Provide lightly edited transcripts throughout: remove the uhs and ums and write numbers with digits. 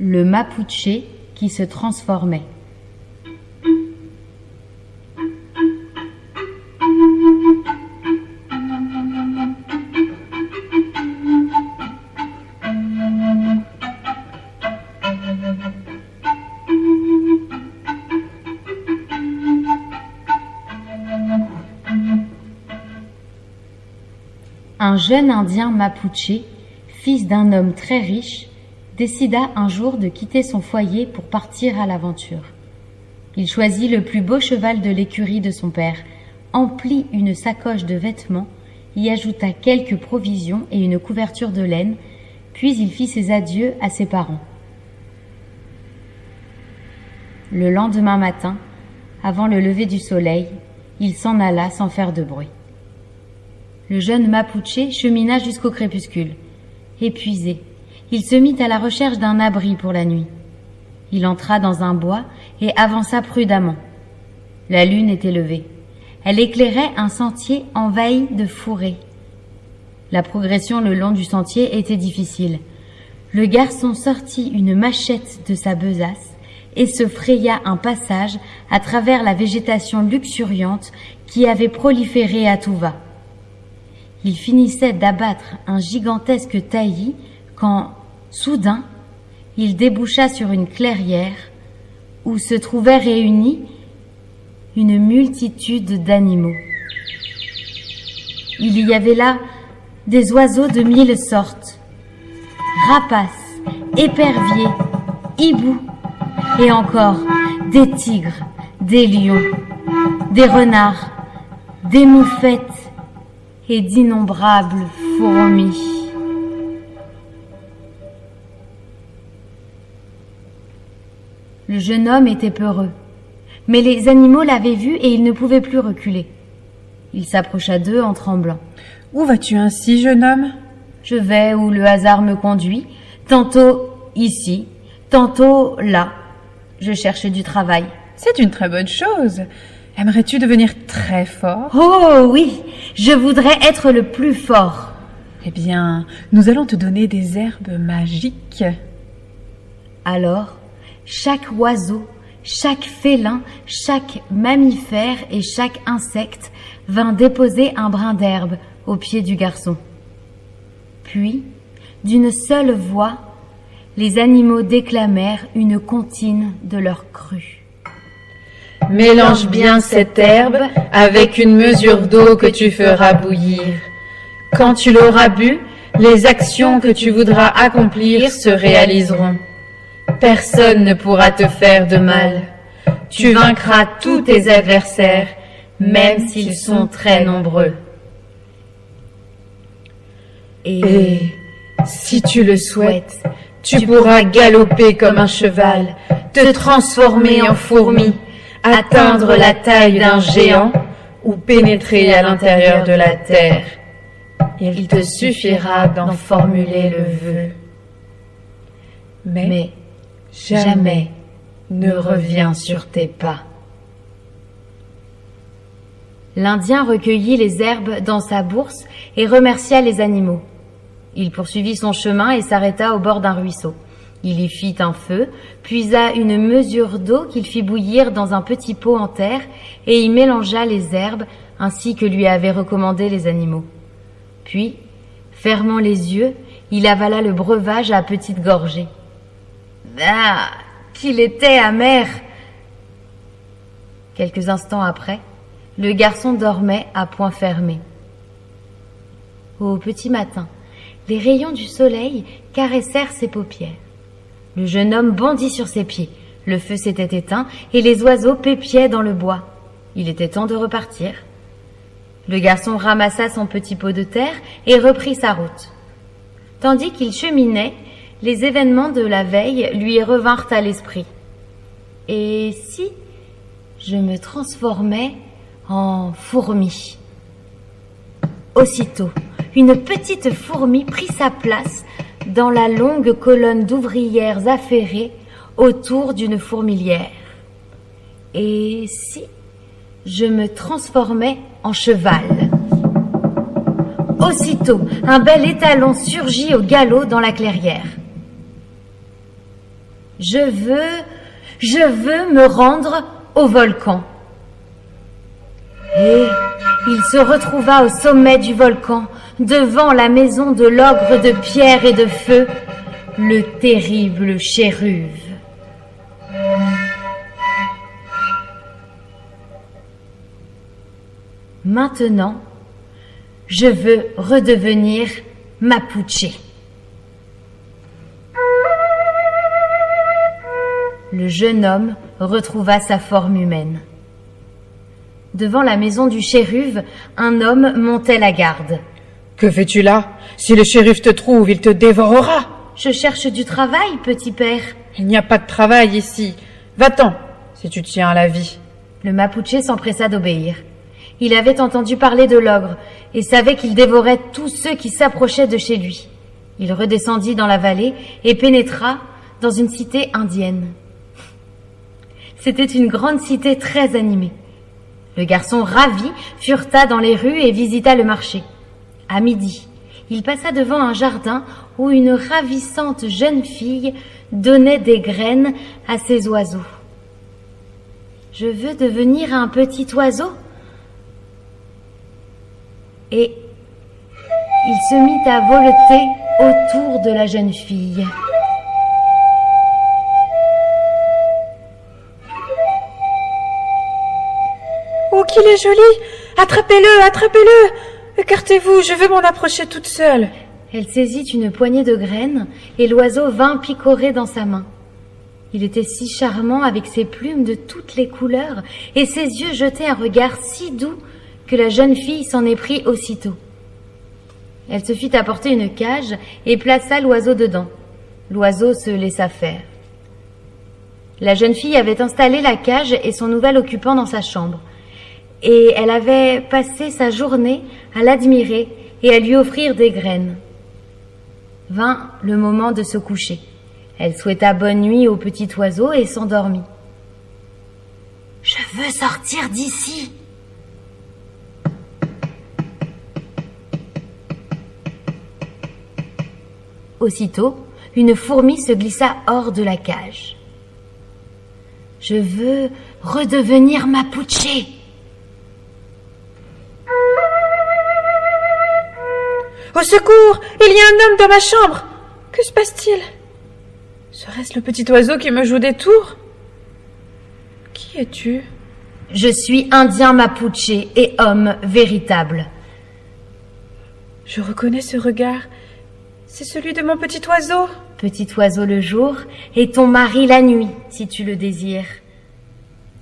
Le Mapuche qui se transformait. Un jeune Indien Mapuche, fils d'un homme très riche, décida un jour de quitter son foyer pour partir à l'aventure. Il choisit le plus beau cheval de l'écurie de son père, emplit une sacoche de vêtements, y ajouta quelques provisions et une couverture de laine, puis il fit ses adieux à ses parents. Le lendemain matin, avant le lever du soleil, il s'en alla sans faire de bruit. Le jeune Mapuche chemina jusqu'au crépuscule. Épuisé, il se mit à la recherche d'un abri pour la nuit. Il entra dans un bois et avança prudemment. La lune était levée. Elle éclairait un sentier envahi de fourrés. La progression le long du sentier était difficile. Le garçon sortit une machette de sa besace et se fraya un passage à travers la végétation luxuriante qui avait proliféré à tout va. Il finissait d'abattre un gigantesque taillis quand, soudain, il déboucha sur une clairière où se trouvaient réunis une multitude d'animaux. Il y avait là des oiseaux de 1000 sortes, rapaces, éperviers, hiboux, et encore des tigres, des lions, des renards, des moufettes et d'innombrables fourmis. Le jeune homme était peureux, mais les animaux l'avaient vu et il ne pouvait plus reculer. Il s'approcha d'eux en tremblant. « Où vas-tu ainsi, jeune homme ?»« Je vais où le hasard me conduit, tantôt ici, tantôt là. Je cherche du travail. »« C'est une très bonne chose. Aimerais-tu devenir très fort ?»« Oh oui, je voudrais être le plus fort. »« Eh bien, nous allons te donner des herbes magiques. » Alors, chaque oiseau, chaque félin, chaque mammifère et chaque insecte vint déposer un brin d'herbe au pied du garçon. Puis, d'une seule voix, les animaux déclamèrent une comptine de leur cru. Mélange bien cette herbe avec une mesure d'eau que tu feras bouillir. Quand tu l'auras bu, les actions que tu voudras accomplir se réaliseront. Personne ne pourra te faire de mal. Tu vaincras tous tes adversaires, même s'ils sont très nombreux. Et si tu le souhaites, tu pourras galoper comme un cheval, te transformer en fourmi, atteindre la taille d'un géant ou pénétrer à l'intérieur de la terre. Il te suffira d'en formuler le vœu. Mais jamais ne reviens sur tes pas. L'Indien recueillit les herbes dans sa bourse et remercia les animaux. Il poursuivit son chemin et s'arrêta au bord d'un ruisseau. Il y fit un feu, puisa une mesure d'eau qu'il fit bouillir dans un petit pot en terre et y mélangea les herbes ainsi que lui avaient recommandé les animaux. Puis, fermant les yeux, il avala le breuvage à petites gorgées. Ah, qu'il était amer! Quelques instants après, le garçon dormait à poings fermés. Au petit matin, les rayons du soleil caressèrent ses paupières. Le jeune homme bondit sur ses pieds. Le feu s'était éteint et les oiseaux pépiaient dans le bois. Il était temps de repartir. Le garçon ramassa son petit pot de terre et reprit sa route. Tandis qu'il cheminait, les événements de la veille lui revinrent à l'esprit. Et si je me transformais en fourmi? Aussitôt, une petite fourmi prit sa place dans la longue colonne d'ouvrières affairées autour d'une fourmilière. Et si je me transformais en cheval? Aussitôt, un bel étalon surgit au galop dans la clairière. Je veux me rendre au volcan. Et il se retrouva au sommet du volcan, devant la maison de l'ogre de pierre et de feu, le terrible Chéruve. Maintenant, je veux redevenir Mapuche. Le jeune homme retrouva sa forme humaine. Devant la maison du Chéruve, un homme montait la garde. « Que fais-tu là? Si le Chéruve te trouve, il te dévorera. »« Je cherche du travail, petit père. »« Il n'y a pas de travail ici. Va-t'en, si tu tiens à la vie. » Le Mapuche s'empressa d'obéir. Il avait entendu parler de l'ogre et savait qu'il dévorait tous ceux qui s'approchaient de chez lui. Il redescendit dans la vallée et pénétra dans une cité indienne. C'était une grande cité très animée. Le garçon ravi fureta dans les rues et visita le marché. À midi, il passa devant un jardin où une ravissante jeune fille donnait des graines à ses oiseaux. « Je veux devenir un petit oiseau. » Et il se mit à voleter autour de la jeune fille. Oh, qu'il est joli! Attrapez-le, attrapez-le! Écartez-vous, je veux m'en approcher toute seule. Elle saisit une poignée de graines et l'oiseau vint picorer dans sa main. Il était si charmant avec ses plumes de toutes les couleurs et ses yeux jetaient un regard si doux que la jeune fille s'en éprit aussitôt. Elle se fit apporter une cage et plaça l'oiseau dedans. L'oiseau se laissa faire. La jeune fille avait installé la cage et son nouvel occupant dans sa chambre. Et elle avait passé sa journée à l'admirer et à lui offrir des graines. Vint le moment de se coucher. Elle souhaita bonne nuit au petit oiseau et s'endormit. « Je veux sortir d'ici !» Aussitôt, une fourmi se glissa hors de la cage. « Je veux redevenir Mapuche !» Au secours! Il y a un homme dans ma chambre! Que se passe-t-il? Serait-ce le petit oiseau qui me joue des tours? Qui es-tu? Je suis indien Mapuche et homme véritable. Je reconnais ce regard. C'est celui de mon petit oiseau. Petit oiseau le jour et ton mari la nuit, si tu le désires.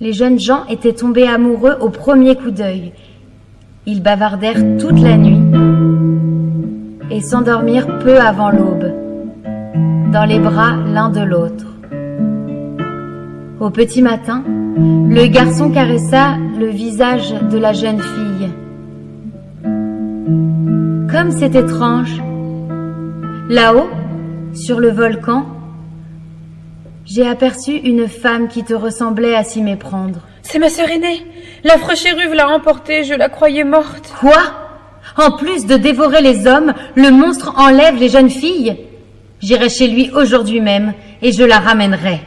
Les jeunes gens étaient tombés amoureux au premier coup d'œil. Ils bavardèrent toute la nuit et s'endormirent peu avant l'aube, dans les bras l'un de l'autre. Au petit matin, le garçon caressa le visage de la jeune fille. Comme c'est étrange, là-haut, sur le volcan, j'ai aperçu une femme qui te ressemblait à s'y méprendre. C'est ma sœur aînée. L'affreux Chéruve l'a emportée, je la croyais morte. Quoi? En plus de dévorer les hommes, le monstre enlève les jeunes filles? J'irai chez lui aujourd'hui même et je la ramènerai.